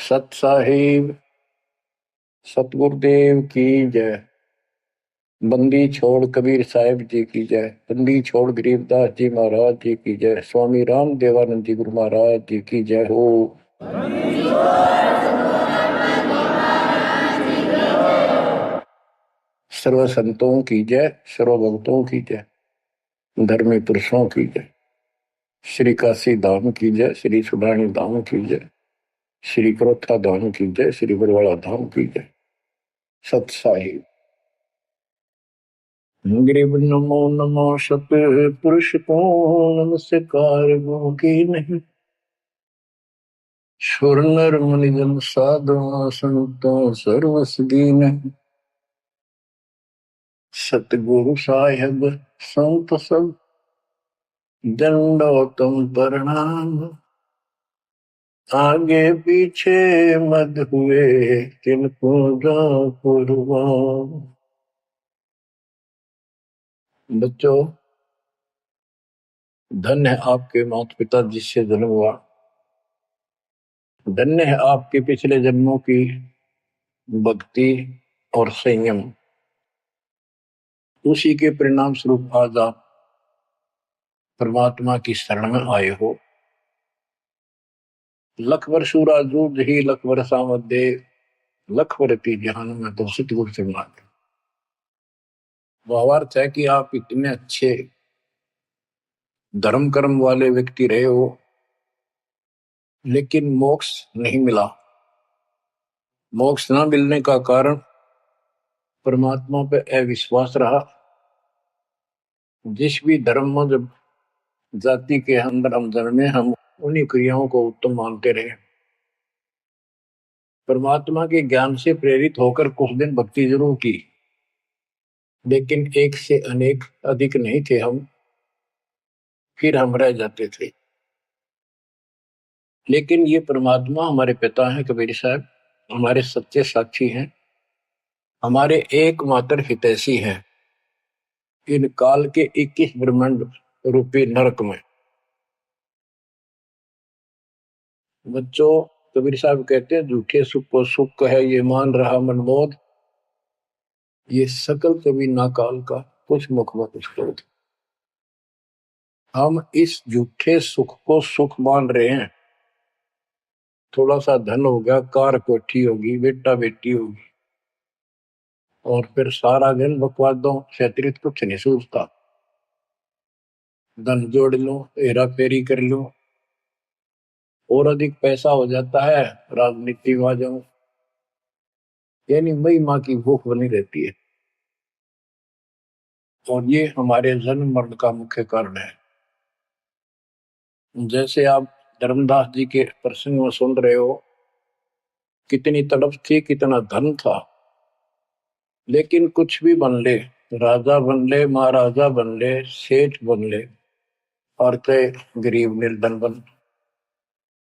सत साहिब सतगुरुदेव की जय। बंदी छोड़ कबीर साहिब जी की जय। बंदी छोड़ गरीबदास जी महाराज जी की जय। स्वामी राम देवानंद जी गुरु महाराज जी की जय हो। सर्व संतों की जय, सर्व भक्तों की जय, धर्मी पुरुषों की जय। श्री काशी धाम की जय, श्री सुडानी धाम की जय, श्री क्रोथा धाम की जय, श्री बरवाड़ा धाम की जय। सत साहिब गरीब नमो नमो सत पुरुष को नमस्कार की नहीं। सुर नर मुनि जन साधु संतों सर्वस दीन। सतगुरु साहिब संत सब दंडोतम प्रणाम। आगे पीछे मत हुए तिनको जा कुर्बान। बच्चों, धन्य है आपके माता पिता जिससे जन्म हुआ। धन्य है आपके पिछले जन्मों की भक्ति और संयम। उसी के परिणाम स्वरूप आज आप परमात्मा की शरण में आए हो। लख वर्षूरा जूझ ही लख वर्षा मध्य लख वर्ती जहान में तो सतगुरु से मांगे। भावार्थ है कि आप इतने अच्छे धर्म कर्म वाले व्यक्ति रहे हो, लेकिन मोक्ष नहीं मिला। मोक्ष न मिलने का कारण परमात्मा पे अविश्वास रहा। जिस भी धर्म में जब जाति के अंदर हम जन्मे, हम उन्हीं क्रियाओं को उत्तम मानते रहे। परमात्मा के ज्ञान से प्रेरित होकर कुछ दिन भक्ति जरूर की, लेकिन एक से अनेक अधिक नहीं थे हम, फिर हम रह जाते थे। लेकिन ये परमात्मा हमारे पिता हैं कबीर साहब, हमारे सच्चे साक्षी हैं, हमारे एकमात्र हितैषी हैं इन काल के 21 ब्रह्मांड रूपी नरक में। बच्चों, कबीर साहब कहते हैं झूठे सुख को सुख है ये मान रहा मनमोद, ये सकल कभी ना काल का कुछ मुख मत क्रोध। हम इस झूठे सुख को सुख मान रहे हैं। थोड़ा सा धन हो गया, कार कोठी होगी, बेटा बेटी होगी, और फिर सारा दिन बकवादों से अतिरिक्त कुछ नहीं सोचता। धन जोड़ लो, हेरा फेरी कर लो, और अधिक पैसा हो जाता है, राजनीति में आ जाऊं, यानी मई माँ की भूख बनी रहती है। और ये हमारे जन्म मरण का मुख्य कारण है। जैसे आप धर्मदास जी के प्रसंग में सुन रहे हो, कितनी तड़प थी, कितना धन था, लेकिन कुछ भी बन ले, राजा बन ले, महाराजा बन ले, सेठ बन ले, और कई गरीब निर्धन बन।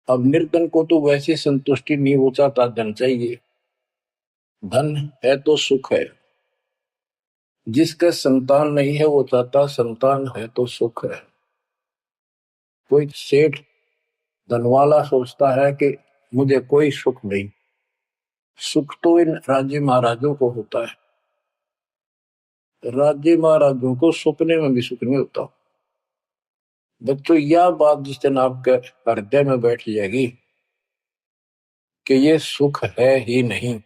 अब निर्धन को तो वैसे संतुष्टि नहीं, वो चाहता धन चाहिए। धन है तो सुख है। जिसका संतान नहीं है वो चाहता संतान है तो सुख है। कोई सेठ धनवाला सोचता है कि मुझे कोई सुख नहीं। सुख तो इन राज्य महाराजों को होता है। राज्य महाराजों को सपने में भी सुख नहीं होता। बच्चों, यह बात जिस दिन आपके हृदय में बैठ जाएगी कि ये सुख है ही नहीं,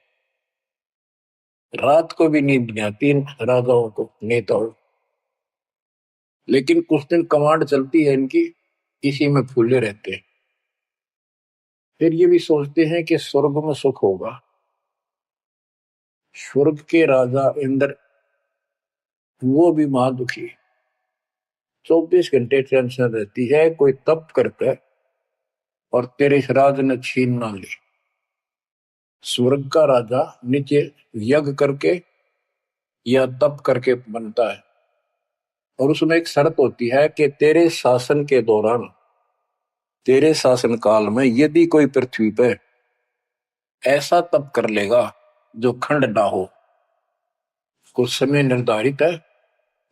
रात को भी नींद नहीं आती इन राजाओं को, नेताओं। लेकिन कुछ दिन कमांड चलती है इनकी, इसी में फूले रहते हैं। फिर ये भी सोचते हैं कि स्वर्ग में सुख होगा। स्वर्ग के राजा इंद्र, वो भी महादुखी, 24 घंटे टेंशन रहती है, कोई तप करता है और तेरे इस राज ने छीन ना ले। स्वर्ग का राजा नीचे यज्ञ करके या तप करके बनता है, और उसमें एक शर्त होती है कि तेरे शासन के दौरान, तेरे शासन काल में यदि कोई पृथ्वी पर ऐसा तप कर लेगा जो खंड ना हो, कुछ समय निर्धारित है,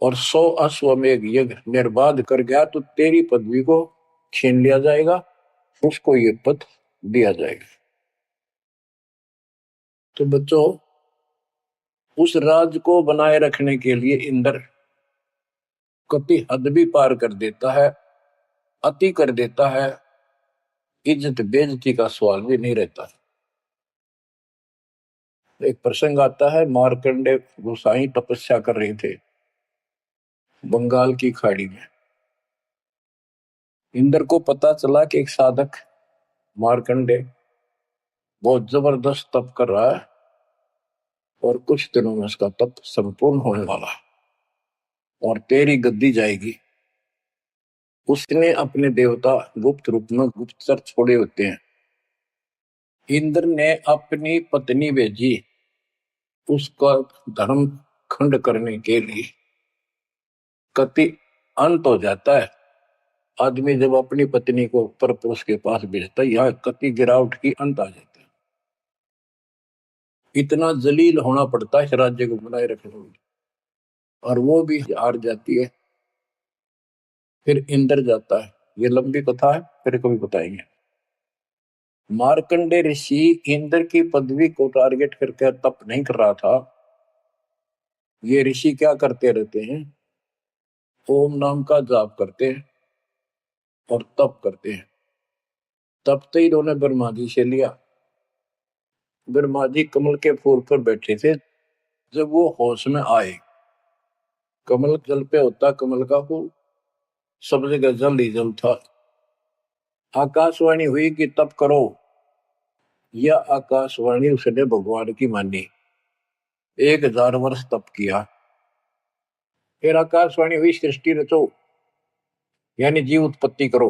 और 100 अश्वमेध यज्ञ निर्बाध कर गया तो तेरी पदवी को छीन लिया जाएगा, उसको ये पद दिया जाएगा। तो बच्चों, उस राज को बनाए रखने के लिए इंद्र कभी हद भी पार कर देता है, अति कर देता है, इज्जत बेइज्जती का सवाल भी नहीं रहता। एक प्रसंग आता है, मार्कंडे गोसाई तपस्या कर रहे थे बंगाल की खाड़ी में। इंद्र को पता चला कि एक साधक मार्कंडे बहुत जबरदस्त तप कर रहा है और कुछ दिनों में उसका तप संपूर्ण होने वाला है और तेरी गद्दी जाएगी। उसने अपने देवता गुप्त रूप में गुप्तचर छोड़े होते हैं। इंद्र ने अपनी पत्नी भेजी उसका धर्म खंड करने के लिए। कति अंत हो जाता है आदमी जब अपनी पत्नी को परपुरुष के पास भेजता है, यहाँ कति गिरावट की अंत आ जाता है। इतना जलील होना पड़ता है इस राज्य को बनाए रखने में, और वो भी हार जाती है। फिर इंद्र जाता है। ये लंबी कथा है, फिर कभी बताएंगे। मार्कंडे ऋषि इंद्र की पदवी को टारगेट करके तप नहीं कर रहा था। ये ऋषि क्या करते रहते हैं, ओम नाम का जाप करते हैं और तप करते हैं। तब तो इन्होंने ब्रह्मा जी से लिया। ब्रह्मा जी कमल के फूल पर बैठे थे। जब वो होश में आए, कमल जल पे होता कमल का फूल, सब जगह जल ही जल था। आकाशवाणी हुई कि तप करो। यह आकाशवाणी उसने भगवान की मानी। 1000 वर्ष तप किया। फिर आकाशवाणी हुई सृष्टि रचो, यानी जीव उत्पत्ति करो।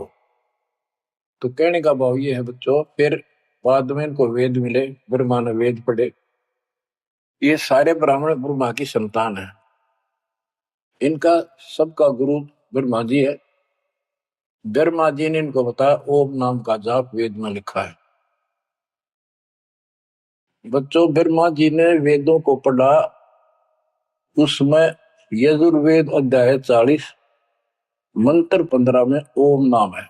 तो कहने का भाव ये है बच्चों, फिर बाद में इनको वेद मिले, ब्रह्मा ने वेद पढ़े। ये सारे ब्राह्मण ब्रह्मा की संतान है। इनका सबका गुरु ब्रह्मा जी है। ब्रह्मा जी ने इनको बताया ओम नाम का जाप वेद में लिखा है। बच्चों, ब्रह्मा जी ने वेदों को पढ़ा। उसमें यजुर्वेद अध्याय 40 मंत्र 15 में ओम नाम है।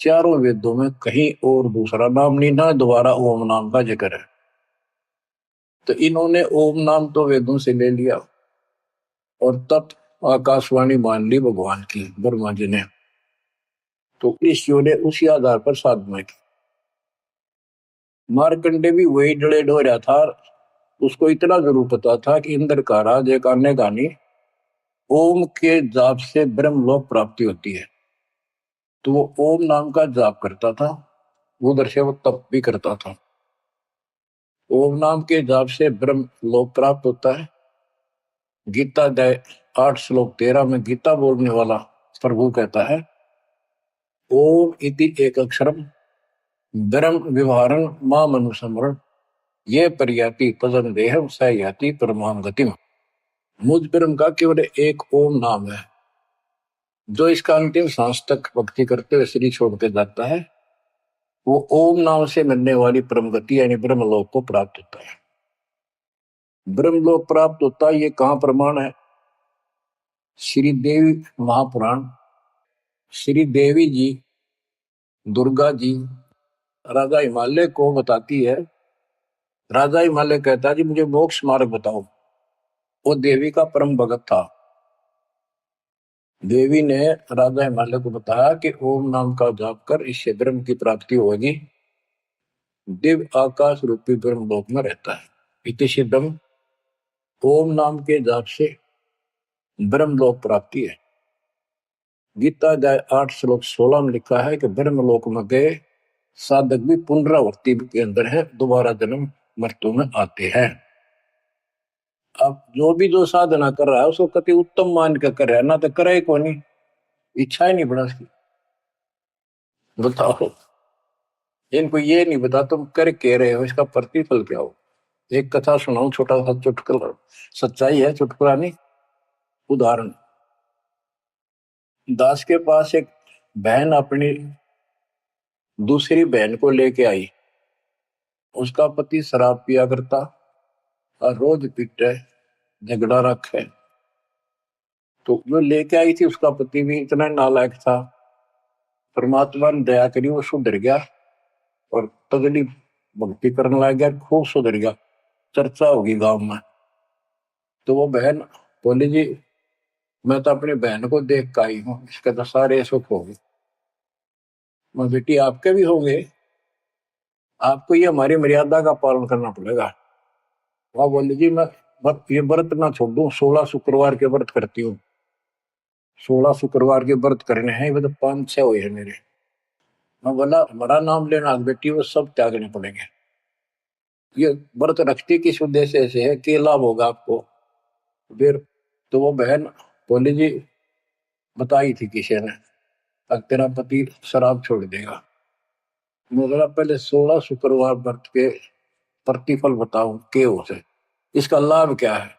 चारों वेदों में कहीं और दूसरा नाम नहीं, ना दोबारा ओम नाम का जिक्र है। तो इन्होंने ओम नाम तो वेदों से ले लिया और तब आकाशवाणी मान ली भगवान की ब्रह्मा जी ने। तो ऋषियों ने उसी आधार पर साधना की। मार्कंडे भी वही डले डो रहा था। उसको इतना जरूर पता था कि इंद्र का राज एक अन्य गानी ओम के जाप से ब्रह्मलोक प्राप्ति होती है। तो वो ओम नाम का जाप करता था, उधर से वो तप भी करता था। ओम नाम के जाप से ब्रह्म लोक प्राप्त होता है। गीता अध्याय 8 श्लोक 13 में गीता बोलने वाला प्रभु कहता है, ओम इति एक अक्षरम ब्रह्म व्यवहारं माम अनुस्मरण ये पर्याति पदम देहम स याति परमाम गतिम। मुझ ब्रह्म का केवल एक ओम नाम है, जो इसका अंतिम सांस तक भक्ति करते हुए शरीर छोड़ के जाता है, वो ओम नाम से मिलने वाली परम गति यानी ब्रह्मलोक को प्राप्त होता है। ब्रह्मलोक प्राप्त होता है, ये कहां प्रमाण है? श्री देवी महापुराण। श्री देवी जी दुर्गा जी राजा हिमालय को बताती है। राजा हिमालय कहता है जी मुझे मोक्ष मार्ग बताओ। वो देवी का परम भगत था। देवी ने राजा हिमालय को बताया कि ओम नाम का जाप कर, इससे ब्रह्म की प्राप्ति होगी। दिव्य आकाश रूपी ब्रह्म लोक में रहता है। इति सिद्धम, ओम नाम के जाप से ब्रह्म लोक प्राप्ति है। गीता अध्याय 8 श्लोक 16 में लिखा है कि ब्रह्म लोक में गए साधक भी पुनरावृत्ति के अंदर है, दोबारा जन्म मृत्यु में आते हैं। अब जो साधना कर रहा है उसको कति उत्तम मान के कर रहा है, ना तो करे को नहीं, इच्छा ही नहीं बना उसकी। बताओ, इनको ये नहीं बता तुम कर कह रहे हो, इसका प्रतिफल क्या हो। एक कथा सुनाऊं, छोटा सा चुटकुला, सच्चाई है, चुटकुला नहीं, उदाहरण। दास के पास एक बहन अपनी दूसरी बहन को लेके आई। उसका पति शराब पिया करता और रोज पीटे, झगड़ा रखे। तो जो लेके आई थी उसका पति भी इतना नालायक था। परमात्मा ने दया करी, वो सुधर गया और तगड़ी भक्ति करने लग गया, खूब सुधर गया। चर्चा होगी गांव में। तो वो बहन बोली जी मैं तो अपनी बहन को देख के आई हूँ, इसके तो सारे सुख हो गए। मैं बेटी आपके भी होंगे, आपको ये हमारी मर्यादा का पालन करना पड़ेगा। वह बोली जी मैं ये व्रत ना छोड़ दूं, 16 शुक्रवार के व्रत करती हूँ। 16 शुक्रवार के व्रत करने हैं, वो तो 5-6 हुए हैं मेरे। मैं बोला हमारा नाम लेना बेटी वो सब त्यागने पड़ेंगे। ये व्रत रखती किस उद्देश्य से है, क्या लाभ होगा आपको फिर। तो वो बहन बोली जी बताई थी किसी ने, अब तेरा पति शराब छोड़ देगा। मैं बोला पहले 16 शुक्रवार व्रत के प्रतिफल बताऊं के उसे, इसका लाभ क्या है।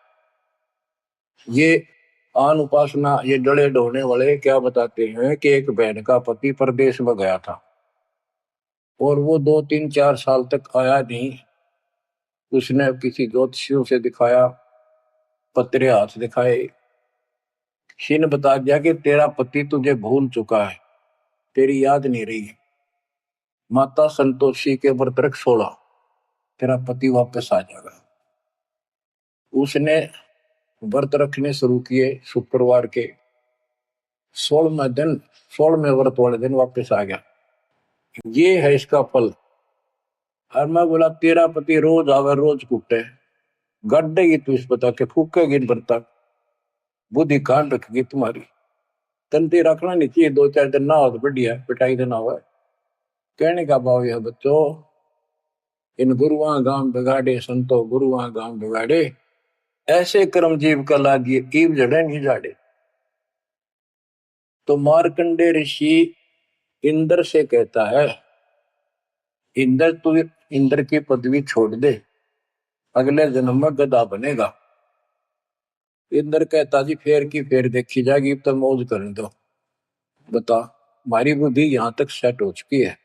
ये आन उपासना ये डले ढोने वाले क्या बताते हैं कि एक बहन का पति परदेश में गया था और वो 2-3-4 साल तक आया नहीं। उसने किसी ज्योतिषियों से दिखाया, पत्रे हाथ दिखाए, किसी ने बता दिया कि तेरा पति तुझे भूल चुका है, तेरी याद नहीं रही। माता संतोषी के व्रत रख 16, तेरा पति वापस आ जाएगा। उसने व्रत रखने शुरू किए शुक्रवार के 16वें दिन, 16वें व्रत वाले दिन वापस आ गया। ये है इसका फल। और मैं बोला तेरा पति रोज आवे रोज कूटे, गड्ढेगी तू इस बता के फूकेगी बर्ता, बुद्धि कान रखेगी तुम्हारी। तंती रखना नहीं चाहिए, 2-4 दिन ना हो तो बढ़िया, पिटाई देना हुआ। कहने का भाव यह बच्चों, इन गुरुआ गांव बिगाड़े संतो गुरुआ गांव बिगाड़े, ऐसे कर्म जीव का लागिए ईव जड़े नहीं जाड़े। तो मार्कंडे ऋषि इंद्र से कहता है, इंद्र तू इंद्र की पदवी छोड़ दे, अगले जन्म में गधा बनेगा। इंद्र कहता जी फेर की फेर देखी जाएगी, तो मौज करने दो। बता हमारी बुद्धि यहां तक सेट हो चुकी है,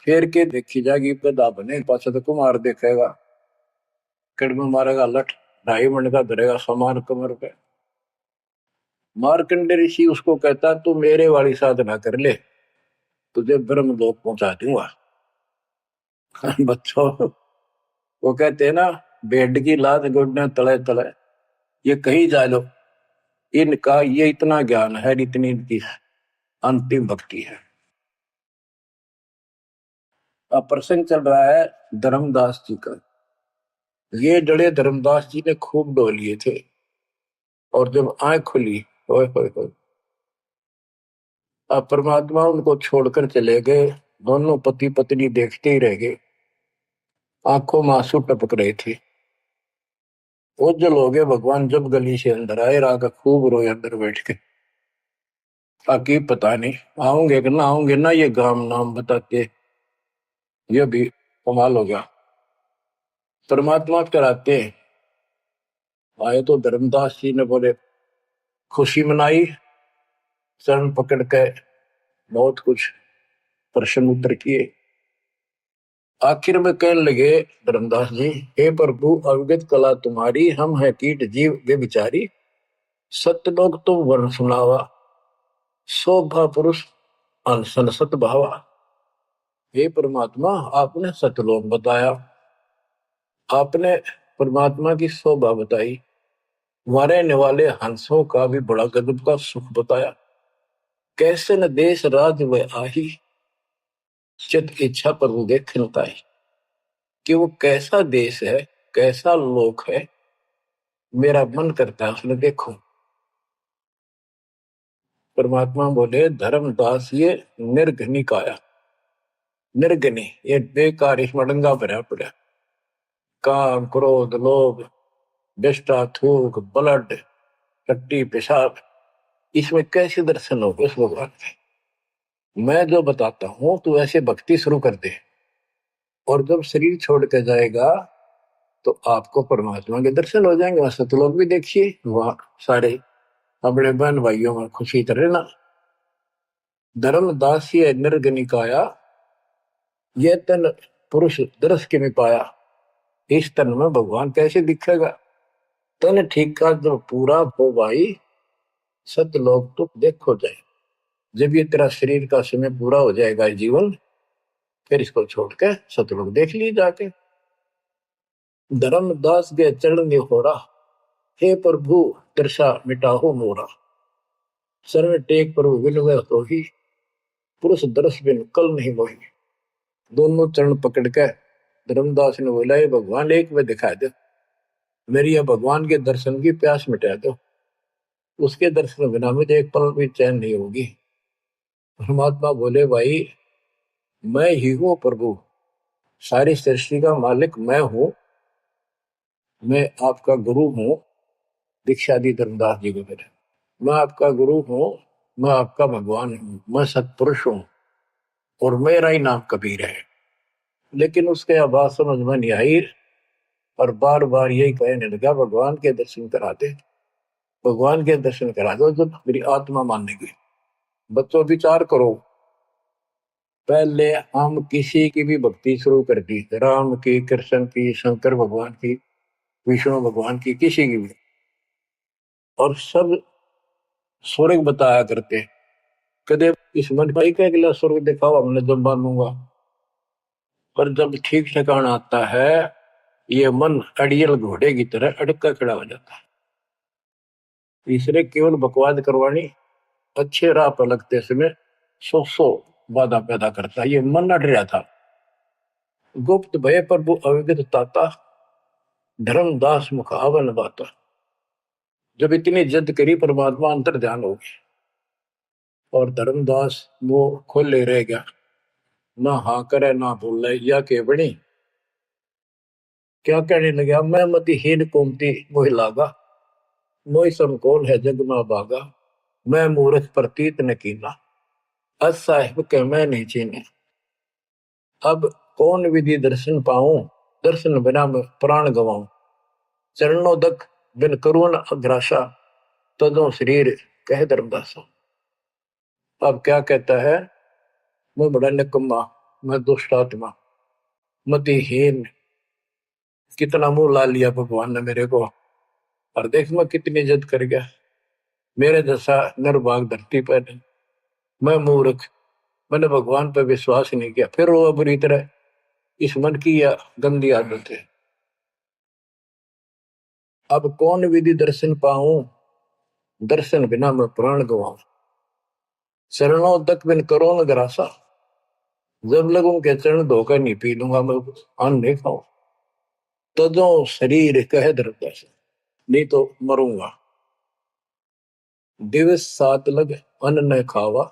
फेर के देखी जाएगी, गधा बने पाछा तो कुमार देखेगा, कड़म मारेगा लठ, 2.5 मिनट का धरेगा समान कमर पे। मार्कंडे ऋषि उसको कहता तू मेरे वाली साधना कर ले, तुझे ब्रह्म लोक पहुंचा दूंगा। बच्चों वो कहते हैं ना, बेड की लात गोडने तले तले, ये कहीं जा लो, इनका ये इतना ज्ञान है, इतनी इनकी अंतिम भक्ति है। अब प्रसंग चल रहा है धर्मदास जी का। ये डरे धर्मदास जी ने खूब डो लिए थे, और जब आंख खुली होए होए होए, अब परमात्मा उनको छोड़कर चले गए। दोनों पति पत्नी देखते ही रह गए, आंखों में आंसू टपक रहे थे। ओझल हो गए भगवान जब गली से अंदर आए, राग खूब रोए अंदर बैठ के। ताकि पता नहीं आऊंगे कि ना आऊंगे ना, ये गांव नाम बताते, ये भी कमाल हो गया। परमात्मा कराते आए तो धर्मदास जी ने बोले खुशी मनाई, चरण पकड़ के बहुत कुछ प्रश्न उत्तर किए। आखिर में कहने लगे धर्मदास जी, हे प्रभु अवगत कला तुम्हारी, हम है कीट जीव वे बिचारी, सत्य लोग तुम वर्ण सुनावा, शोभा पुरुष अनसन सत भावा। हे परमात्मा आपने सतलोक बताया, आपने परमात्मा की शोभा बताई, रहने वाले हंसों का भी बड़ा गजब का सुख बताया। कैसे न देश राज व आही, चित इच्छा प्रभु देखन ताई। कि वो कैसा देश है, कैसा लोक है, मेरा मन करता है उसने देखो। परमात्मा बोले धर्मदास ये निर्घनी काया, निर्घनी ये बेकार, इसमें डंगा भरा पड़ा, काम क्रोध लोभ विष्टा थूक ब्लड टट्टी पेशाब, इसमें कैसे दर्शन होगा उस भगवान के। मैं जो बताता हूं तू ऐसे भक्ति शुरू कर दे, और जब शरीर छोड़ के जाएगा तो आपको परमात्मा के दर्शन हो जाएंगे। वहां सतलोक भी देखिए, वहां सारे अपने बहन भाइयों में खुशी करे ना। धर्मदास ये निर्गनिकाया, ये तन पुरुष दरस के में पाया, इस तन में भगवान कैसे दिखेगा। तन ठीक का जब पूरा हो भाई, सतलोक तो देखो जाए। जब ये तेरा शरीर का समय पूरा हो जाएगा जीवन, फिर इसको छोड़ के सतलोक देख ली जाके। धर्मदास के चरण हो रहा, हे प्रभु दर्शा मिटाहो मोरा। शरण टेक प्रभु विनय तो ही, पुरुष दर्श बिन कल नहीं मोही। दोनों चरण पकड़ के धर्मदास ने बोला, ये भगवान एक में दिखा दो, मेरी यह भगवान के दर्शन की प्यास मिटा दो, उसके दर्शन बिना मुझे एक पल भी चैन नहीं होगी। परमात्मा बोले, भाई मैं ही हूं प्रभु, सारी सृष्टि का मालिक मैं हूं, मैं आपका गुरु हूं। दीक्षा दी धर्मदास जी को मेरे, मैं आपका गुरु हूं, मैं आपका भगवान हूं, मैं सत्पुरुष हूं और मेरा ही नाम कबीर है। लेकिन उसके आवाज समझ में नहीं आई और बार बार यही कहने लगा, भगवान के दर्शन करा दे, भगवान के दर्शन करा दो, जब मेरी आत्मा मानेगी। बच्चों विचार करो, पहले हम किसी की भी भक्ति शुरू कर दी, राम की, कृष्ण की, शंकर भगवान की, विष्णु भगवान की, किसी की भी, और सब स्वर्ग बताया करते। कदे इस मन भाई का अगला स्वर्ग दिखाओ, हमने जब मानूंगा। पर जब ठीक ठिकाना आता है, ये मन अड़ियल घोड़े की तरह अड़का खड़ा हो जाता है। तीसरे केवल बकवाद करवानी, अच्छे राह पर लगते समय सौ बाधा पैदा करता है। ये मन अड़ रहा था। गुप्त भय प्रभु अविगत ताता, धर्मदास मुख आवन बाता। जब इतनी जिद करी, परमात्मा अंतर ध्यान हो गया और धर्मदास वो खोले रह गया, ना हाँ करे ना बोले, या के बनी क्या कहने लगा, मैं मतिहीन कोमती मोहि लागा, मोहि समकोल है जग में बागा, मैं मूर्ख प्रतीत न कीना, अस साहिब के मैं नहीं चीने। अब कौन विधि दर्शन पाऊं, दर्शन बिना मैं प्राण गवाऊं। चरणोदक बिन करुण अग्रासा, तदो शरीर कह धर्मदासा। अब क्या कहता है, मैं बड़ा निकम्मा, मैं दुष्ट आत्मा, मतिहीन, कितना मुंह ला लिया भगवान ने मेरे को, और देख मैं कितनी जिद कर गया, मेरे जैसा निर्भाग धरती पर नहीं। मैं मूर्ख, मैंने भगवान पर विश्वास नहीं किया, फिर वो बुरी तरह। इस मन की यह गंदी आदत है। अब कौन विधि दर्शन पाऊं, दर्शन बिना मैं प्राण गवाऊं। चरणों तक बिन करो न ग्रासा, जब लगूं के चरण धोकर नहीं पी लूंगा मैं, अन्न नहीं खाऊं। तजो शरीर कह धर्मदास, नहीं तो मरूंगा। दिवस सात लग अन्न न खावा,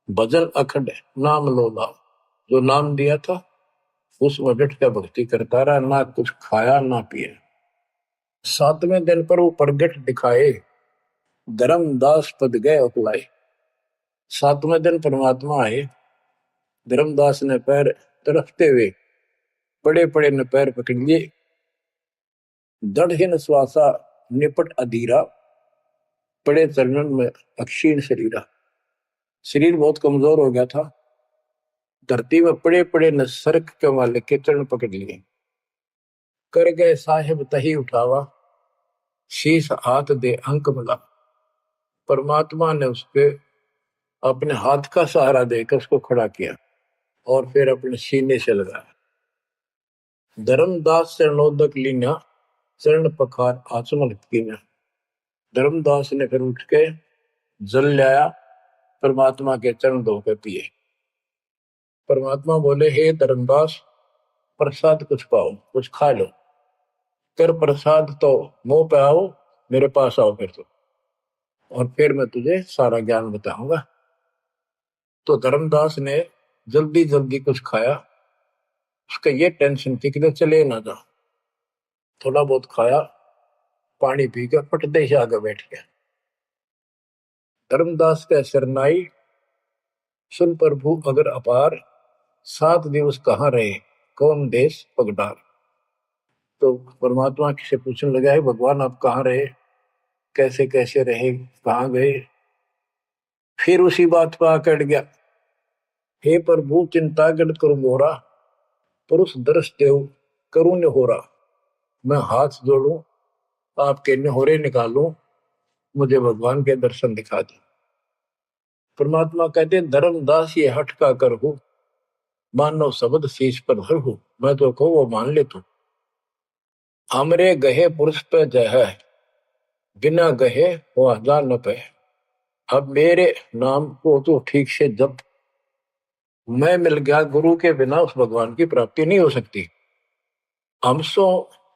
भजन अखंड नाम लो लाओ। जो नाम दिया था उसमें डट कर भक्ति करता रहा, ना कुछ खाया ना पिया। सातवें दिन पर वो प्रगट दिखाए, धर्मदास पद गए उकलाए। सातवें दिन परमात्मा आए, धर्मदास ने पैर तरफते हुए पड़े पड़े ने पैर पकड़ लिए। दृढ़ श्वासा निपट अधीरा, पड़े चरणन में अक्षीण शरीरा। शरीर बहुत कमजोर हो गया था। धरती में पड़े पड़े न सरक के वाले के चरण पकड़ लिए। कर गए साहेब तही उठावा, शीश हाथ दे अंक मिला। परमात्मा ने उसके अपने हाथ का सहारा देकर उसको खड़ा किया और फिर अपने सीने से लगाया। धर्मदास चरणोदक लीना, चरण पखार आचमन कीना। धर्मदास ने फिर उठ के जल लाया, परमात्मा के चरण धोकर पिए। परमात्मा बोले, हे धर्मदास, प्रसाद कुछ पाओ, कुछ खा लो। कर प्रसाद तो मुंह पे आओ, मेरे पास आओ फिर तो, और फिर मैं तुझे सारा ज्ञान बताऊंगा। तो धर्मदास ने जल्दी जल्दी कुछ खाया। उसका ये टेंशन थी कि चले ना जा। थोड़ा बहुत खाया, पानी पी कर पटदे से आगे बैठ गया। धर्मदास का शरनाई, सुन प्रभु अगर अपार, 7 दिवस कहाँ रहे, कौन देश पगडार। तो परमात्मा से पूछने लगा, है भगवान आप कहाँ रहे, कैसे कैसे रहे, कहाँ गए। फिर उसी बात पर आकर गया, हे प्रभु चिंता गढ़ करो मोरा, पुरुष दर्श देव करूं निहोरा। मैं हाथ जोड़ू, आपके निहोरे निकालूं, मुझे भगवान के दर्शन दिखा दे। परमात्मा कहते धर्मदास ये हट का कर हो, मानो शब्द शीश पर धर हो। मैं तो कहूँ वो मान ले तू, हमरे गहे पुरुष पे जय है, बिना गहे वो हजार न पे। अब मेरे नाम को तो ठीक से जब मैं मिल गया, गुरु के बिना उस भगवान की प्राप्ति नहीं हो सकती। हमसो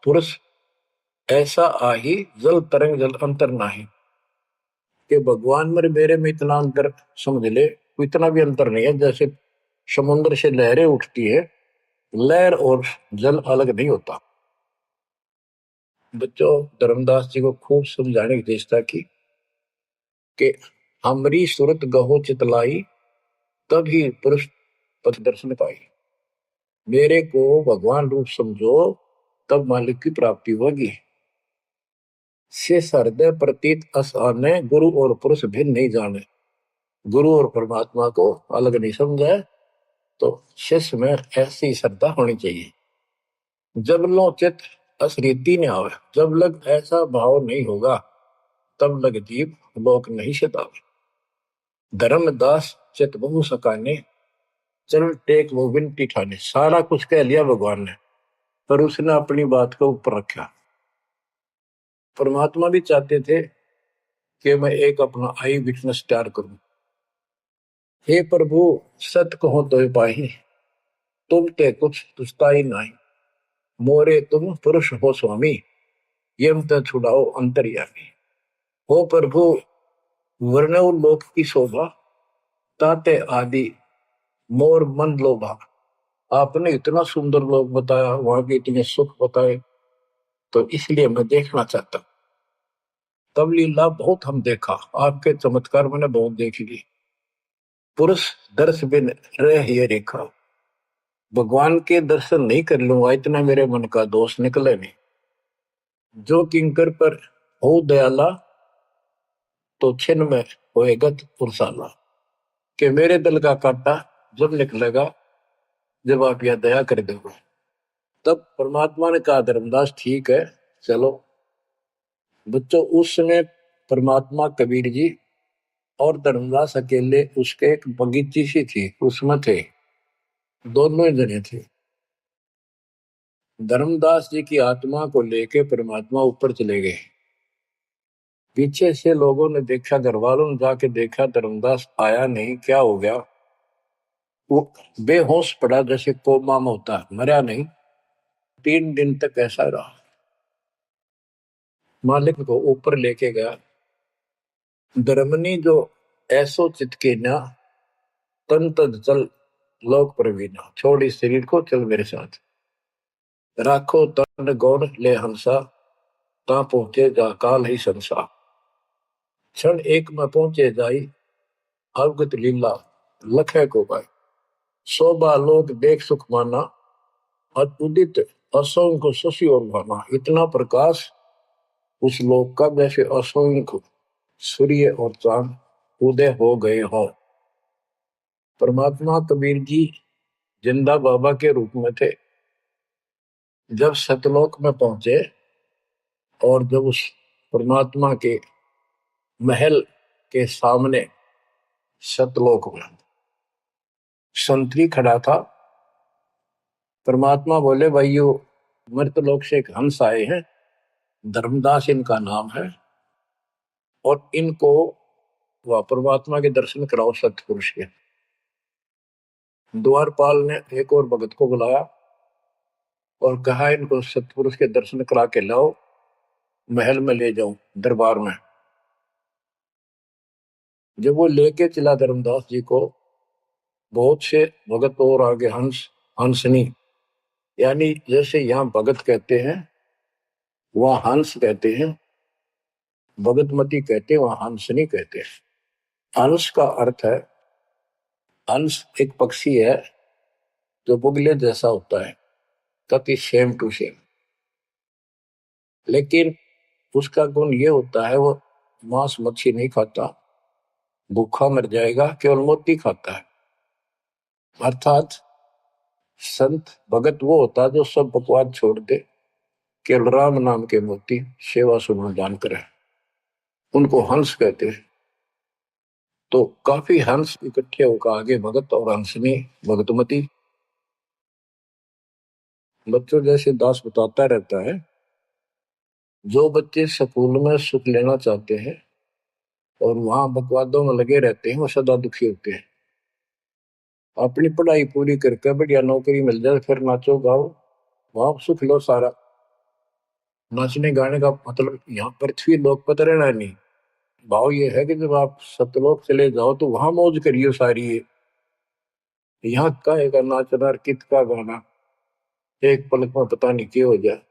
पुरुष ऐसा आही, जल तरंग जल अंतर नाही। कि भगवान मेरे में इतना अंतर समझ ले, इतना भी अंतर नहीं है। जैसे समुद्र से लहरें उठती है, लहर और जल अलग नहीं होता। बच्चों, धर्मदास जी को खूब समझाने की चेष्टा की कि हमरी सूरत गहो चितलाई, तभी पुरुष पथ दर्शन पाई। मेरे को भगवान रूप समझो, तब मालिक की प्राप्ति होगी। से हृदय प्रतीत असाने, गुरु और पुरुष भिन्न नहीं जाने। गुरु और परमात्मा को अलग नहीं समझा, तो शिष्य में ऐसी श्रद्धा होनी चाहिए। जब लो चित असरीति ने आवे, जब लग ऐसा भाव नहीं होगा, तब लग जीव लोक नहीं सतावे। धर्मदास चित बहु सकाने, चल टेक वो विनती ठाने। सारा कुछ कह लिया भगवान ने, पर उसने अपनी बात को ऊपर रखा। परमात्मा भी चाहते थे कि मैं एक अपना आई विटनेस तैयार करूं। हे प्रभु, सत कहो तो पाही, तुम ते कुछ तुस्ताई नहीं। मोरे तुम पुरुष हो स्वामी, यम ते छुड़ाओ अंतर्यामी। हो प्रभु, वर्णव लोक की शोभा, ताते आदि मोर मन लोभा। आपने इतना सुंदर लोक बताया, वहां के इतने सुख बताए, तो इसलिए मैं देखना चाहता। तब लीला बहुत हम देखा, आपके चमत्कार मैंने बहुत देख ली। पुरुष दर्श बिन रह ये रेखा, भगवान के दर्शन नहीं कर लूंगा, इतना मेरे मन का दोष निकले नहीं। जो किंकर पर हो दयाला, तो छिन में होएगा पुरसाला। कि मेरे दिल का कांटा जब निकलेगा, जब आप यह दया कर दोगे। तब परमात्मा ने कहा, धर्मदास ठीक है, चलो। बच्चों, उस समय परमात्मा कबीर जी और धर्मदास अकेले उसके एक बगीची सी थी, उसमें थे। दोनों ही जने थे। धर्मदास जी की आत्मा को लेके परमात्मा ऊपर चले गए। पीछे से लोगों ने देखा, घर वालों ने जाके देखा, धर्मदास आया नहीं, क्या हो गया। वो बेहोश पड़ा, जैसे कोमा में होता है, मरा नहीं। 3 दिन तक ऐसा रहा। मालिक को ऊपर लेके गया। धर्मनी जो ऐसो चितके ना, तन तद चल लोक प्रवीणा। छोड़ इस शरीर को, चल मेरे साथ। राखो तन गौर ले हंसा, ता पहुंचे जा काल ही संसा। क्षण एक में पहुंचे जाई, अवगत लीला लखे को पाए। शोभा लोक देख सुख माना, उदित असंख्य शशि और भाना। इतना प्रकाश उस लोक का, जैसे असंख्य सूर्य और चांद उदय हो गए हो। परमात्मा कबीर जी जिंदा बाबा के रूप में थे। जब सतलोक में पहुंचे और जब उस परमात्मा के महल के सामने सतलोक में संतरी खड़ा था, परमात्मा बोले, भाइयों, मृतलोक से एक हंस आए हैं, धर्मदास इनका नाम है, और इनको वह परमात्मा के दर्शन कराओ सतपुरुष के। द्वारपाल ने एक और भगत को बुलाया और कहा, इनको सतपुरुष के दर्शन करा के लाओ, महल में ले जाओ, दरबार में। जब वो लेके चला धर्मदास जी को, बहुत से भगत और आगे हंसनी, यानी जैसे यहाँ भगत कहते हैं, वहां हंस कहते हैं, भगतमती कहते हैं, वहां हंसनी कहते हैं। हंस का अर्थ है, हंस एक पक्षी है जो बुगले जैसा होता है, कति सेम टू सेम। लेकिन उसका गुण ये होता है, वो मांस मच्छी नहीं खाता, भूखा मर जाएगा, केवल मोती खाता है। अर्थात संत भगत वो होता है जो सब बकवाद छोड़ दे, केवल राम नाम के मोती सेवा सुमन दान करे, उनको हंस कहते हैं। तो काफी हंस इकट्ठे होकर आगे भगत और हंसनी भगतमती। बच्चों, जैसे दास बताता रहता है जो बच्चे स्कूल में सुख लेना चाहते हैं और वहां बकवादों में लगे रहते हैं, वो सदा दुखी होते हैं। अपनी पढ़ाई पूरी करके बढ़िया नौकरी मिल जाए, फिर नाचो गाओ, वहां सुख लो सारा। नाचने गाने का मतलब यहाँ पृथ्वी लोक पर रहना नहीं। भाव ये है कि जब आप सतलोक चले जाओ तो वहां मौज करियो सारी है। यहाँ काहे का नाचना, कित का गाना, एक पलक में पता नहीं क्या हो जाए।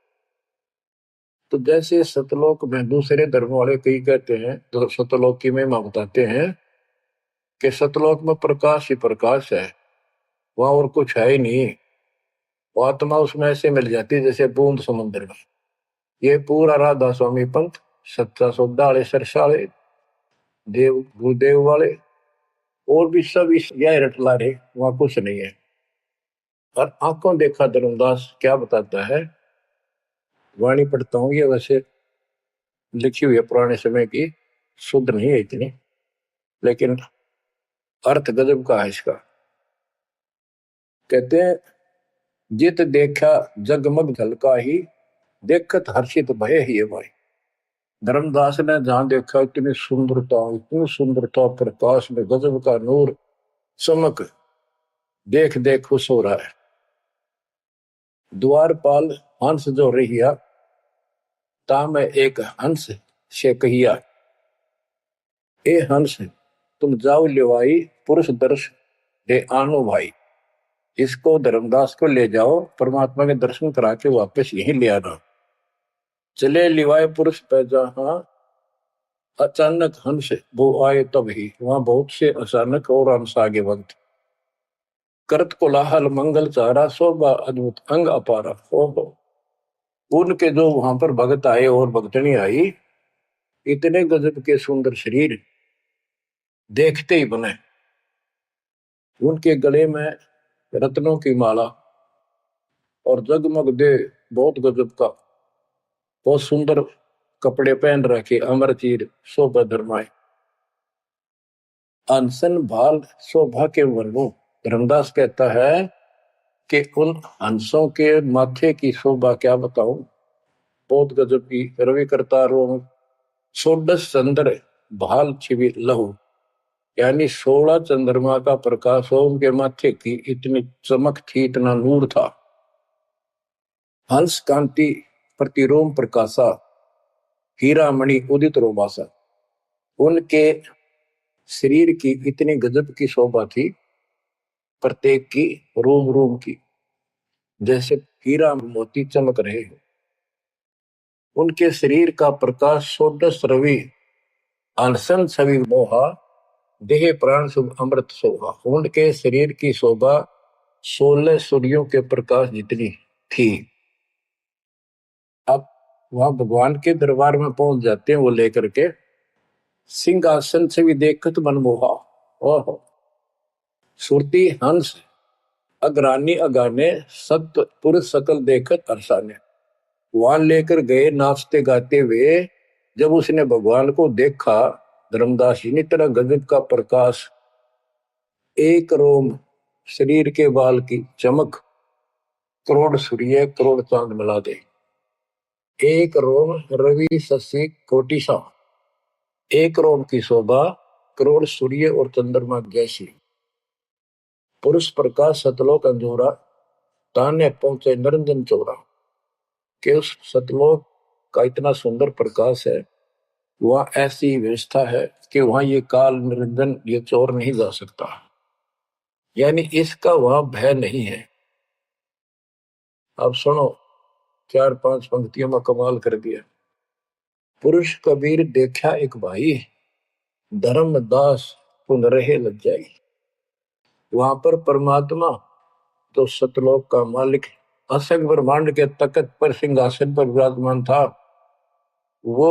तो जैसे सतलोक में दूसरे धर्म वाले कई कहते हैं, तो सतलोक की महिमा बताते हैं कि सतलोक में प्रकाश ही प्रकाश है, वहां और कुछ है ही नहीं। वो आत्मा उसमें ऐसे मिल जाती है जैसे बूंद समुद्र में। ये पूरा राधा स्वामी पंथ, सच्चा सौदा वाले, सरसाले, देव गुरुदेव वाले और भी सब इस यह रटला रहे, वहां कुछ नहीं है। और आंखों देखा धर्मदास क्या बताता है, वाणी पढ़ता हूँ, ये वैसे लिखी हुई है पुराने समय की, शुद्ध नहीं है इतनी, लेकिन अर्थ गजब का है इसका। कहते हैं, जित देखा जगमग झलका ही, देखत हर्षित भय ही है भाई। धर्मदास ने जहां देखा इतनी सुंदरता प्रकाश में गजब का नूर चमक, देख देख खुश हो रहा है। द्वारपाल हंस जो रहिया, ताम एक हंस से कहिया, ए हंस तुम जाओ लिवाई, पुरुष दर्श दे आनो भाई। इसको धर्मदास को ले जाओ, परमात्मा के दर्शन करा के वापस यहीं ले आना। चले लिवाए पुरुष पे जहां, अचानक हंस वो आए तब ही, वहां बहुत से अचानक और हंस आगे वक्त। करत कोलाहल मंगल चारा, शोभा अद्भुत अंग अपारा। ओहो, उनके जो वहां पर भगत आए और भगतनी आई, इतने गजब के सुंदर शरीर देखते ही बने। उनके गले में रत्नों की माला और जगमग दे, बहुत गजब का, बहुत सुंदर कपड़े पहन रखे, अमर चीर शोभा धर्माए। अनसन भाल शोभा के वर्णों, धर्मदास कहता है कि उन हंसों के माथे की शोभा क्या बताऊं, बहुत गजब की। रवि करतारों षोडश चंद्र भाल छिवि लहू, यानी 16 चंद्रमा का प्रकाश हो उनके माथे की, इतनी चमक थी, इतना नूर था। हंस कांति प्रतिरोम प्रकाशा, हीरा मणि उदित रोमासा। उनके शरीर की इतनी गजब की शोभा थी, प्रत्येक की, रोम रोम की, जैसे हीरा मोती चमक रहे हो। उनके शरीर का प्रकाश षोडश रवि, अनसन छवि मोहा, देह प्राण शुभ अमृत शोभा। उनके शरीर की शोभा 16 सूर्यों के प्रकाश जितनी थी। अब वहां भगवान के दरबार में पहुंच जाते हैं वो लेकर के, सिंहासन से भी देखत मनमोहा। ओहो, सुरती हंस अग्रानी अगाने, सत्य पुरुष सकल देखत अरसाने। वहां लेकर गए नाचते गाते हुए, जब उसने भगवान को देखा, धर्मदास जी ने, तरह गजब का प्रकाश, एक रोम शरीर के बाल की चमक, करोड़ सूर्य करोड़ चांद मिला दे। एक रोम रवि शशि कोटि सा, एक रोम की शोभा करोड़ सूर्य और चंद्रमा जैसी। पुरुष प्रकाश सतलोक अंजोरा, ताने पहुंचे निरंजन चोरा। के उस सतलोक का इतना सुंदर प्रकाश है, वहां ऐसी व्यवस्था है कि वहां ये काल निरंजन, ये चोर नहीं जा सकता, यानी इसका वहां भय नहीं है। अब सुनो, 4-5 पंक्तियों में कमाल कर दिया। पुरुष कबीर देखा एक भाई, धर्मदास पुन रहे लज्जाई। वहां पर परमात्मा, तो सतलोक का मालिक, असंग ब्रह्मांड के तकत पर सिंहासन पर विराजमान था, वो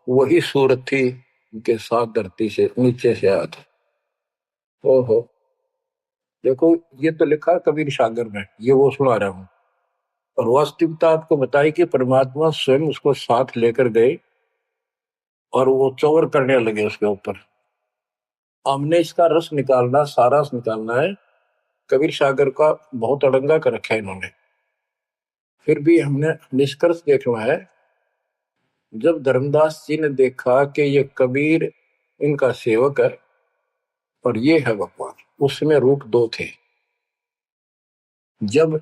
वही सूरत थी, उनके साथ धरती से नीचे से आया था। ओहो, देखो ये तो लिखा कबीर सागर में, ये वो सुना रहा हूं। और वास्तविकता आपको बताई कि परमात्मा स्वयं उसको साथ लेकर गए और वो चौर करने लगे उसके ऊपर। हमने इसका रस निकालना, सारा रस निकालना है। कबीर सागर का बहुत अड़ंगा कर रखा है इन्होंने, फिर भी हमने निष्कर्ष देखना है जब धर्मदास जी ने देखा कि ये कबीर इनका सेवक है और ये है भगवान, उसमें रूप दो थे। जब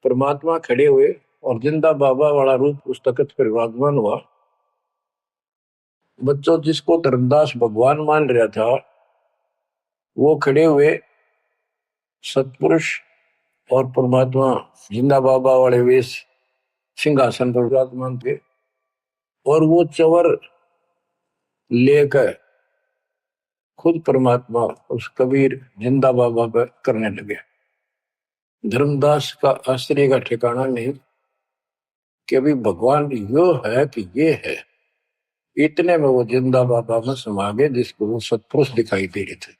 परमात्मा खड़े हुए और जिंदा बाबा वाला रूप उस तख्त पर विराजमान हुआ, बच्चों जिसको धर्मदास भगवान मान रहा था वो खड़े हुए सतपुरुष और परमात्मा जिंदा बाबा वाले वेश सिंहासन पर विराजमान थे, और वो चवर लेकर खुद परमात्मा उस कबीर जिंदा बाबा पर करने लगे। धर्मदास का आश्चर्य का ठिकाना नहीं कि अभी भगवान यो है कि ये है। इतने में वो जिंदा बाबा में समा गए जिसको वो सतपुरुष दिखाई दे रहे थे,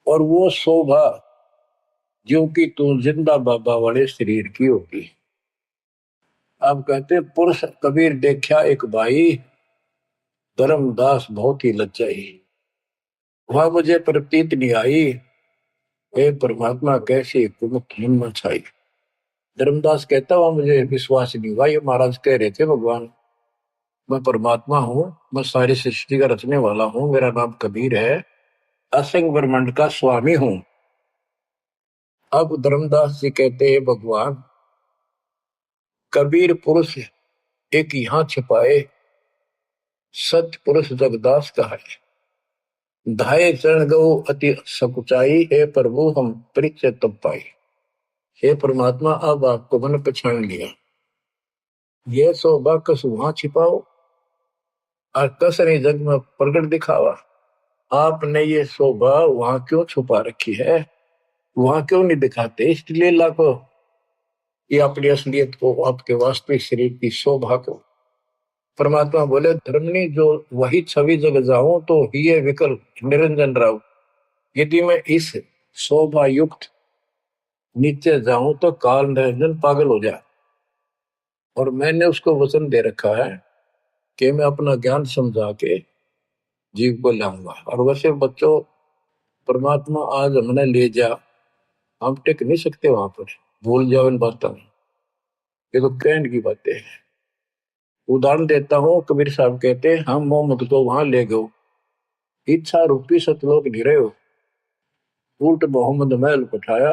और वो शोभा जो कि तू जिंदा बाबा वाले शरीर की होगी। अब कहते पुरुष कबीर देखा एक भाई, धर्मदास बहुत ही लज्जाई, वह मुझे प्रतीत नहीं आई, हे परमात्मा कैसी कुमुख हिम्मत छाई। धर्मदास कहता हुआ मुझे विश्वास नहीं हुआ, ये महाराज कह रहे थे भगवान मैं परमात्मा हूँ, मैं सारी सृष्टि का रचने वाला हूँ, मेरा नाम कबीर है, असंग ब्रह्मांड का स्वामी हूँ। अब धर्मदास जी कहते हैं भगवान कबीर पुरुष एक यहाँ छिपाए, सत्य पुरुष जगदास का है, धाये चरण गो अति सकुचाई, हे प्रभु हम परिचय तब पाई। हे परमात्मा अब आपको मैंने पहचान लिया, ये शोभा कस वहां छिपाओ और कस नहीं जग में प्रकट दिखावा। आपने ये शोभा वहां क्यों छुपा रखी है, वहां क्यों नहीं दिखाते, इसलिए लाखों ये अपनी असलियत को, आपके वास्तविक शरीर की शोभा को। परमात्मा बोले धर्मनी जो वही छवि जग जाऊं तो ही विकल्प निरंजन राव, यदि मैं इस शोभा युक्त नीचे जाऊं तो काल निरंजन पागल हो जाए। और मैंने उसको वचन दे रखा है कि मैं अपना ज्ञान समझा के जीव को लाऊंगा। और वैसे बच्चों परमात्मा आज हमने ले जा, हम टिक नहीं सकते वहां पर, भूल जाओ इन बातों, ये तो कहने की बातें हैं। उदाहरण देता हूँ, कबीर साहब कहते हैं हम मोहम्मद को वहां ले गए, इच्छा रूपी सतलोक गिरे हो, उल्ट मोहम्मद महल उठाया,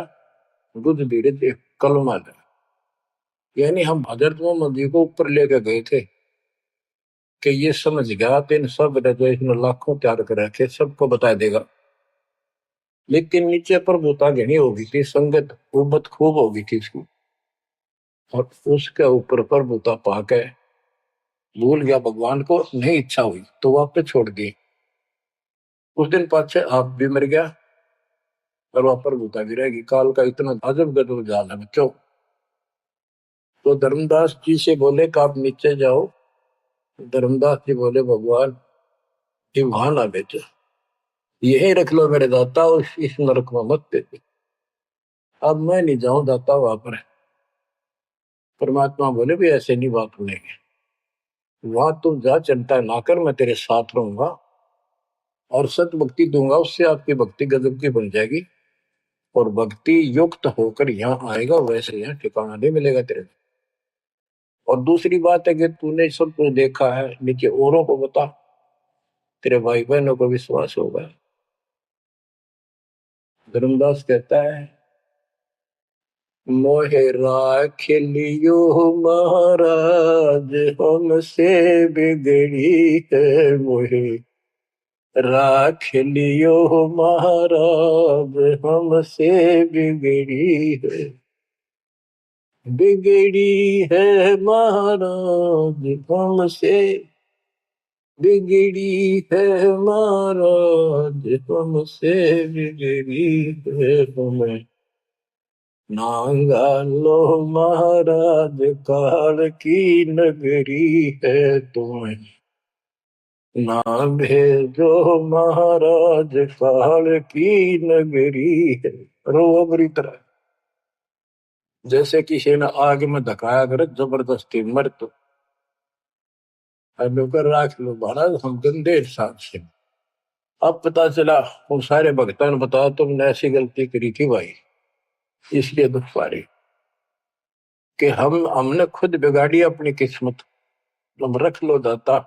दूध धीरे थे कलमा था। यानी हम हजरत मोहम्मद जी को ऊपर लेके गए थे कि ये समझ गया तो इन सब इसने लाखों त्याग कर रखे, सबको बता देगा। लेकिन नीचे पर बोता घनी हो गई थी, संगत उबत खूब हो गई थी इसकी, और उसके ऊपर पर बोता पाके भूल गया भगवान को, नहीं इच्छा हुई तो वापस छोड़ दी। उस दिन पाछे आप भी मर गया और वहां पर भूता भी रहेगी। काल का इतना अजब गजब जाल है बच्चों। तो धर्मदास जी से बोले कि आप नीचे जाओ, धर्मदास जी बोले भगवान ये वहां ना बेचो, यही रख लो मेरे दाता, इस नरक में मत दे। अब मैं नहीं जाऊं दाता वहां पर। परमात्मा बोले भी ऐसे नहीं बात सुनेंगे, वहां तुम जा चिंता ना कर, मैं तेरे साथ रहूंगा और सत भक्ति दूंगा, उससे आपकी भक्ति गजब की बन जाएगी और भक्ति युक्त होकर यहाँ आएगा, वैसे यहाँ ठिकाना नहीं मिलेगा तेरे। और दूसरी बात है कि तूने सब कुछ देखा है, नीचे औरों को बता, तेरे भाई बहनों को विश्वास होगा। धर्मदास कहता है मोहे राख लियो महाराज हमसे बिगड़ी है, मोहे राख लियो महाराज हमसे बिगड़ी है, बिगड़ी है महाराज हमसे, बिगड़ी है महाराज हमसे, बिगड़ी है हमें नांगा लो महाराज, काल की नगरी है तुम्हें ना भेजो महाराज, काल की नगरी है। रो बुरी तरह, जैसे किसी ने आग में धकाया करे जबरदस्ती मर तो राख लो महाराज, हम गंदे हिसाब से। अब पता चला वो सारे भक्तों ने बताया तुमने ऐसी गलती करी थी भाई, इसलिए दुख पा रही कि हमने खुद बिगाड़ी अपनी किस्मत। तुम रख लो दाता,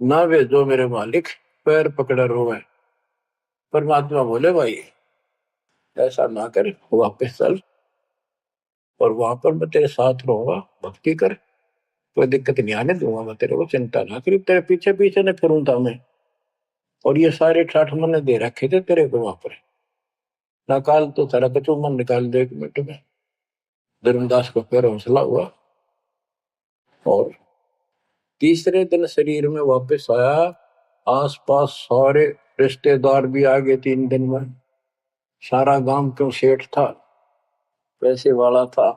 ना वे जो मेरे मालिक पैर पकड़े रोवे। परमात्मा बोले भाई ऐसा ना कर, वापस चल और वहां पर मैं तेरे साथ रहूंगा, भक्ति कर, कोई दिक्कत नहीं आने दूंगा मैं तेरे को, चिंता ना करी, तेरे पीछे पीछे न फिरूं था मैं। और ये सारे ठाठ मैंने दे रखे थे तेरे को वहां पर, निकाल तो सारा कचू मन निकाल दे 1 मिनट में। धर्मदास को फिर हौसला हुआ और तीसरे दिन शरीर में वापस आया। आसपास सारे रिश्तेदार भी आ गए 3 दिन में। सारा गांव क्यों सेठ था, पैसे वाला था,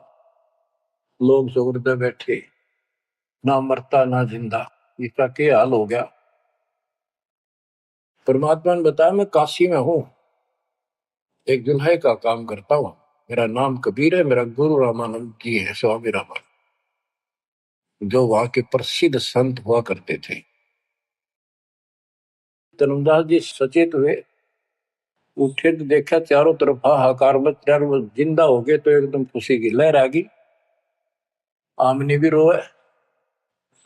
लोग जोर बैठे, ना मरता ना जिंदा, इसका क्या हाल हो गया। परमात्मा ने बताया मैं काशी में हूं, एक दुल्हे का काम करता हूं, मेरा नाम कबीर है, मेरा गुरु रामानंद जी है, स्वामी रामानंद, जो वहां के प्रसिद्ध संत हुआ करते थे। धर्मदास जी सचेत हुए, उठे तो देखा चारों तरफ हाहाकार मच रहा, वो जिंदा हो गए तो एकदम खुशी की लहर आ गई। आमनी भी रोए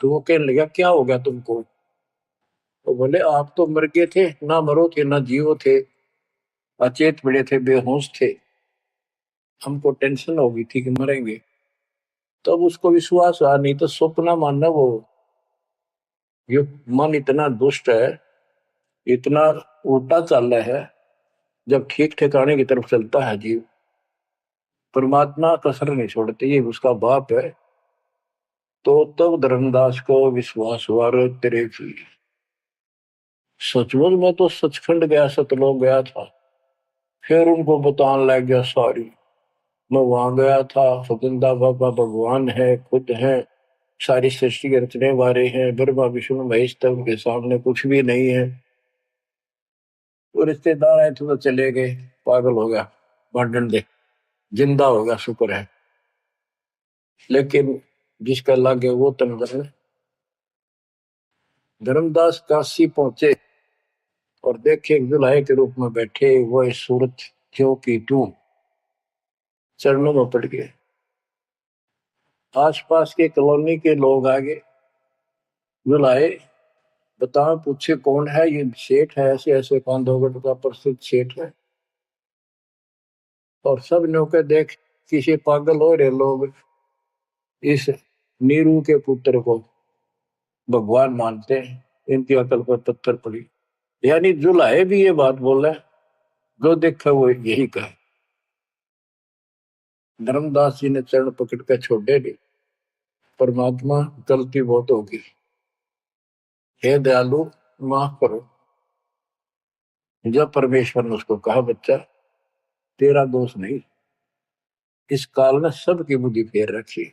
तो वो कहने लगा क्या हो गया तुमको। तो बोले आप तो मर गए थे, ना मरो थे ना जियो थे, अचेत पड़े थे, बेहोश थे, हमको टेंशन हो गई थी कि मरेंगे। तब उसको विश्वास हुआ, नहीं तो स्वप्न मानना वो, ये मन इतना दुष्ट है, इतना उल्टा चल रहा है, जब ठीक ठिकाने की तरफ चलता है जीव, परमात्मा कसर नहीं छोड़ते, ये उसका बाप है। तो तब धर्मदास को विश्वास हुआ, रे तेरे की सचमुच में तो सचखंड गया, सतलोक गया था। फिर उनको बताने लग गया सारी, मैं वहां गया था, सतंदा बाबा भगवान है, खुद है, सारी सृष्टि के रचने वाले हैं, ब्रह्मा विष्णु महेश, तब के सामने कुछ भी नहीं है। वो रिश्तेदार आए थे तो चले गए, पागल हो गया, बांटन दे, जिंदा हो गया शुक्र है। लेकिन जिसका लागे वो तन बने। धर्मदास काशी पहुंचे और देखे दुल्हे के रूप में बैठे, वो इस सूरत ज्यों की त्यों चरणों में पड़ गए। आसपास के कॉलोनी के लोग आगे बुलाए, बताओ पूछे कौन है, ये सेठ है, ऐसे ऐसे कांधोगढ़ का प्रसिद्ध सेठ है। और सब नौके देख किसी पागल हो रहे लोग इस नीरू के पुत्र को भगवान मानते हैं, इनकी अकल पर पत्थर पड़ी। यानी जुलाहे भी ये बात बोला, जो देखा वो यही कहा। धर्मदास जी ने चरण पकड़ कर छोड़े नहीं, परमात्मा गलती बहुत होगी, हे दयालु माफ करो। जब परमेश्वर ने उसको कहा बच्चा तेरा दोष नहीं, इस काल ने सबकी बुद्धि फेर रखी,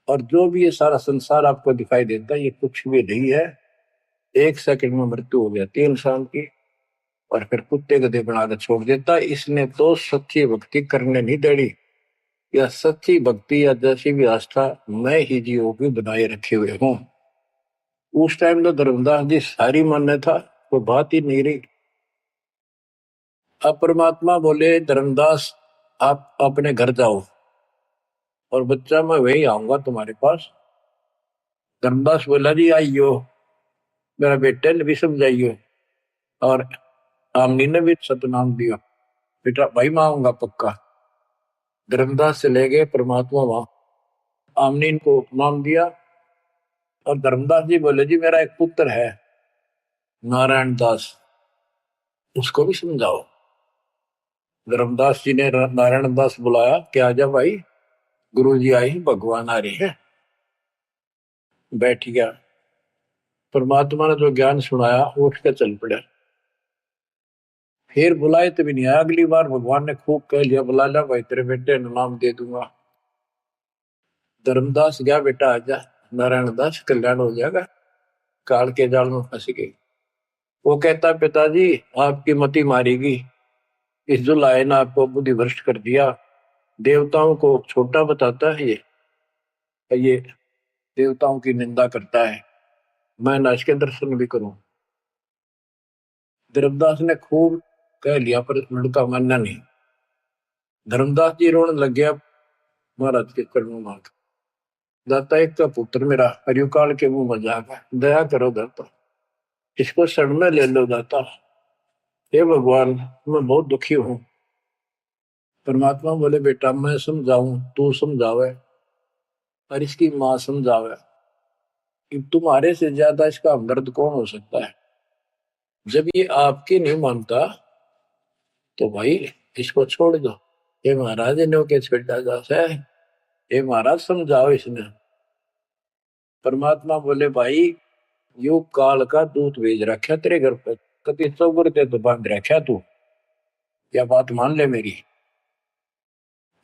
और जो भी ये सारा संसार आपको दिखाई देता है ये कुछ भी नहीं है। 1 सेकंड में मृत्यु हो जाती है इंसान की, और फिर कुत्ते गधे बनाकर छोड़ देता है। इसने तो सच्ची भक्ति करने नहीं देनी, या सच्ची भक्ति या जैसी भी आस्था मैं ही जीवों की बनाए रखे हुए हूं। उस टाइम तो धर्मदास जी सारी मान्य था, वो बात ही नहीं रही। अब परमात्मा बोले धर्मदास आप अपने घर जाओ, और बच्चा मैं वही आऊंगा तुम्हारे पास। धर्मदास बोला जी आइयो, मेरा बेटे ने भी समझाइयो, और आमनी ने भी सतनाम दिया, बेटा भाई मैं आऊंगा पक्का। धर्मदास से ले गए परमात्मा वहां, आमनी को नाम दिया। और धर्मदास जी बोले जी मेरा एक पुत्र है नारायण दास, उसको भी समझाओ। धर्मदास जी ने नारायण दास बुलाया कि आजा भाई, गुरु जी आए, भगवान आ रहे हैं। बैठ गया, परमात्मा ने जो ज्ञान सुनाया उठ के चल पड़ा। फिर बुलाए तो भी नहीं आया, अगली बार भगवान ने खूब कह लिया बुला लिया भाई तेरे बेटे ने नाम दे दूंगा। धर्मदास गया, बेटा आजा, नारायण दास कल्याण हो जाएगा, काल के जाल में फंस गई। वो कहता पिताजी आपकी मति मारेगी, इस जो लाए ना आपको बुद्धि भ्रष्ट कर दिया, देवताओं को छोटा बताता है ये देवताओं की निंदा करता है, मैं ना इसके दर्शन भी करूं। धर्मदास ने खूब कह लिया पर लड़का मानना नहीं। धर्मदास जी रोने लग गया महाराज के चरणों में। दाता एक का पुत्र मेरा हरियो काल के मुंह में जागा, दया करो दाता, इसको शरण में ले लो दाता। हे भगवान, मैं बहुत दुखी हूं। परमात्मा बोले बेटा मैं समझाऊं तू समझावे और इसकी मां समझावे, कि तुम्हारे से ज्यादा इसका हमदर्द कौन हो सकता है। जब ये आपकी नहीं मानता तो भाई इसको छोड़ दो। ये महाराज ने के छेड़ा जाता है, ये महाराज समझाओ इसने। परमात्मा बोले भाई यू काल का दूत भेज रखा तेरे घर पे, कति चौगर ते तो बांध रखा तू, या बात मान ले मेरी।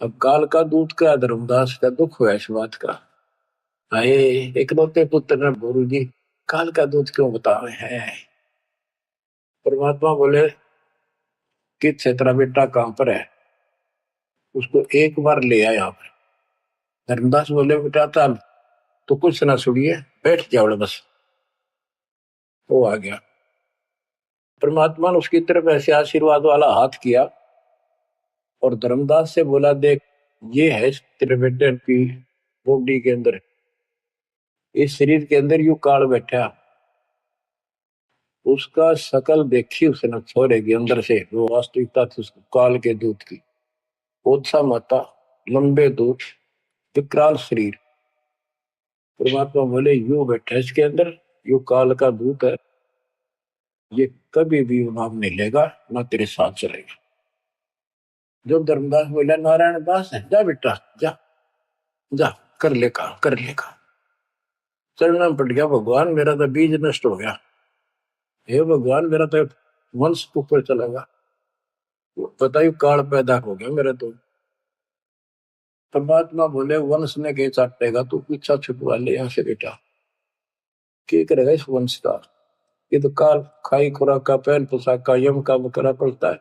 अब काल का दूत का धर्मदास का दुख हुआ इस बात का। आए इकलौते पुत्र ने गुरु जी काल का दूत क्यों बतावे है। परमात्मा बोले कि तेरा बेटा कहां पर है, उसको एक बार ले आया यहाँ पर। धर्मदास बोले बेटा चल तो कुछ ना सुनिए, बैठ जाओ बस। वो आ गया। परमात्मा ने उसकी तरफ ऐसे आशीर्वाद वाला हाथ किया और धर्मदास से बोला देख ये है तेरे बेटे की बॉडी के अंदर, इस शरीर के अंदर यू काल बैठा। उसका शकल देखी उसने छोरे के अंदर से, वो वास्तविकता थी उसको काल के दूत की। ओछा माता, लंबे दूत, विकराल शरीर। परमात्मा बोले यू बैठा इसके अंदर, यू काल का दूत है, ये कभी भी नाम नहीं लेगा ना तेरे साथ चलेगा। जब धर्मदास बोला नारायण दास है, जा बेटा जा जा, कर ले काम कर ले काम। चरणा में पट गया, भगवान मेरा तो बीज नष्ट हो गया, हे भगवान मेरा तो वंश ऊपर चलेगा, बताइए काल पैदा हो गया मेरा तो। परमात्मा बोले वंश ने के चाटेगा, तू पीछा छुटवा ले यहाँ से बेटा, क्या करेगा इस वंश का। ये तो काल खाई खुराक का पहन पोशाक का यम का बकरा पड़ता है,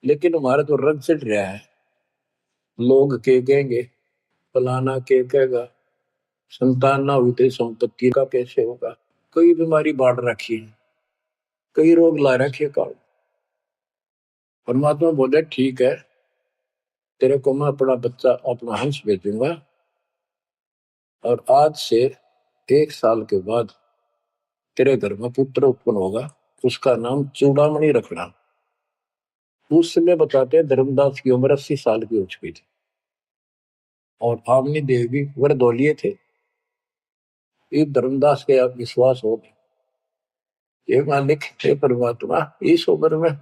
लेकिन हमारा तो रंग चढ़ रहा है। लोग के कहेंगे, फलाना के कहेगा, संतान ना हुई तो संपत्ति का कैसे होगा। कई बीमारी बांट रखी है, कई रोग ला रखे काल। परमात्मा बोले ठीक है, तेरे को मैं अपना बच्चा अपना हंस भेजूंगा, और आज से 1 साल के बाद तेरे घर में पुत्र उत्पन्न होगा, उसका नाम चूड़ामणि रखना। उस समय बताते हैं धर्मदास की उम्र 80 साल की हो चुकी थी और आमनी देव भी वरदौलिये थे। ये धर्मदास के आप विश्वास हो, ये मालिक हे परमात्मा इस उम्र में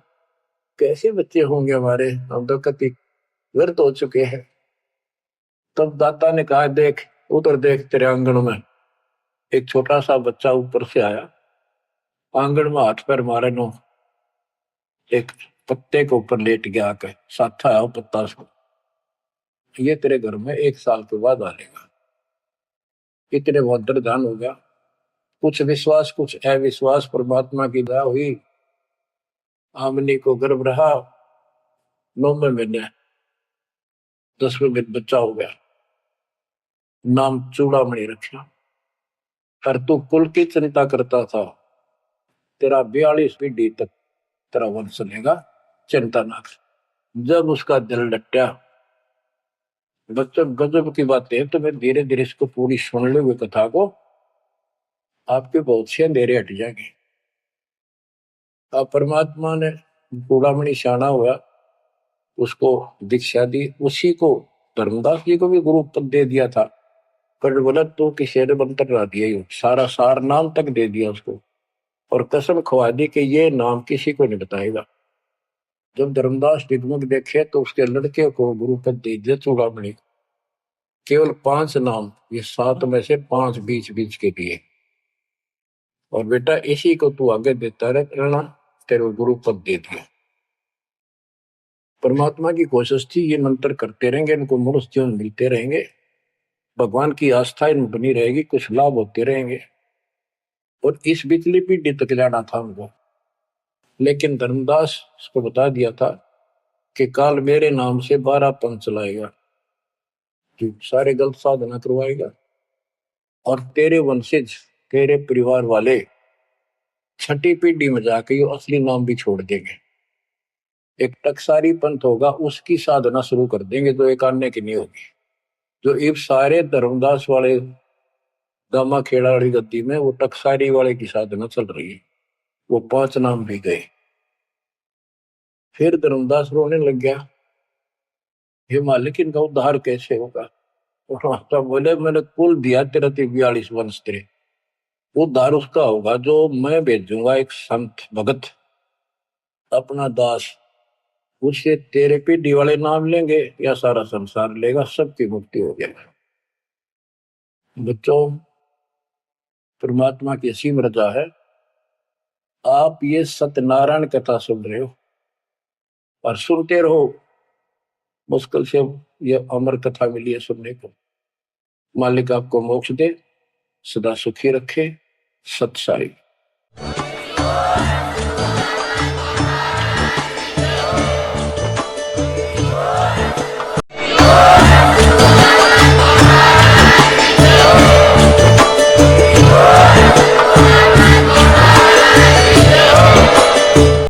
कैसे बच्चे होंगे हमारे, हम तो कति व्यर्थ हो चुके हैं। तब दाता ने कहा देख उधर देख, तेरे आंगन में एक छोटा सा बच्चा ऊपर से आया, आंगन में हाथ पैर मारे नो, एक पत्ते के ऊपर लेट गया आकर, साथा है पत्ता से, ये तेरे घर में 1 साल के बाद आ लेगा। इतने बहुत ध्यान हो गया, कुछ विश्वास कुछ अविश्वास, परमात्मा की दया हुई। आमनी को गर्भ रहा, 9वें महीने 10वें दिन बच्चा हो गया, नाम चूड़ामणि रखा। और तू कुल की चिंता करता था, तेरा 42 पीढ़ी तक तेरा वंश चलेगा, चिंता ना कर। जब उसका दिल डटा, बच्चों गजब की बातें, तो मैं धीरे धीरे इसको पूरी सुन लो कथा को, आपके बहुत से अंधेरे हट जाएंगे। अब परमात्मा ने चूड़ामणि शाना हुआ, उसको दीक्षा दी, उसी को धर्मदास जी को भी गुरु पद दे दिया था। पर बोला तो किसी ने मंत्र ला दिया, सारा सार नाम तक दे दिया उसको, और कसम खवा दी कि ये नाम किसी को नहीं बताएगा। जब धर्मदास डिगमग देखे तो उसके लड़के को गुरु पद दे दिया चूड़ामणि, केवल 5 नाम, ये 7 में से 5 बीच बीच के दिए, और बेटा इसी को तू आगे देता रहना, तेरे गुरु पद दे दिया। परमात्मा की कोशिश थी ये मंत्र करते रहेंगे, इनको मनुष्य जीवन मिलते रहेंगे, भगवान की आस्था इनमें बनी रहेगी, कुछ लाभ होते रहेंगे, और इस बिचली पीढ़ी तक जाना था उनको। लेकिन धर्मदास को बता दिया था कि काल मेरे नाम से 12 पंथ चलाएगा, कि सारे गलत साधना करवाएगा, और तेरे वंशज तेरे परिवार वाले 6ठी पीढ़ी में जाके ये असली नाम भी छोड़ देंगे। एक टकसारी पंथ होगा, उसकी साधना शुरू कर देंगे, जो एक आने की नहीं होगी। जो इब सारे धर्मदास वाले दामा खेड़ा वाली गद्दी में वो टकसारी वाले की साधना चल रही है। वो 5 नाम भी गए। फिर धर्मदास रोने लग गया, हे मालिक इनका उद्धार कैसे होगा। और माता बोले मैंने कुल दिया तेरा 42 वंश तेरे, उद्धार उसका होगा जो मैं भेजूंगा एक संत भगत अपना दास, उससे तेरे पीढ़ी वाले नाम लेंगे या सारा संसार लेगा, सबकी मुक्ति हो जाएगी। बच्चों, परमात्मा की असीम रजा है, आप ये सत्यनारायण कथा सुन रहे हो और सुनते रहो। मुश्किल से ये अमर कथा मिली है सुनने को। मालिक आपको मोक्ष दे, सदा सुखी रखे। सत साई।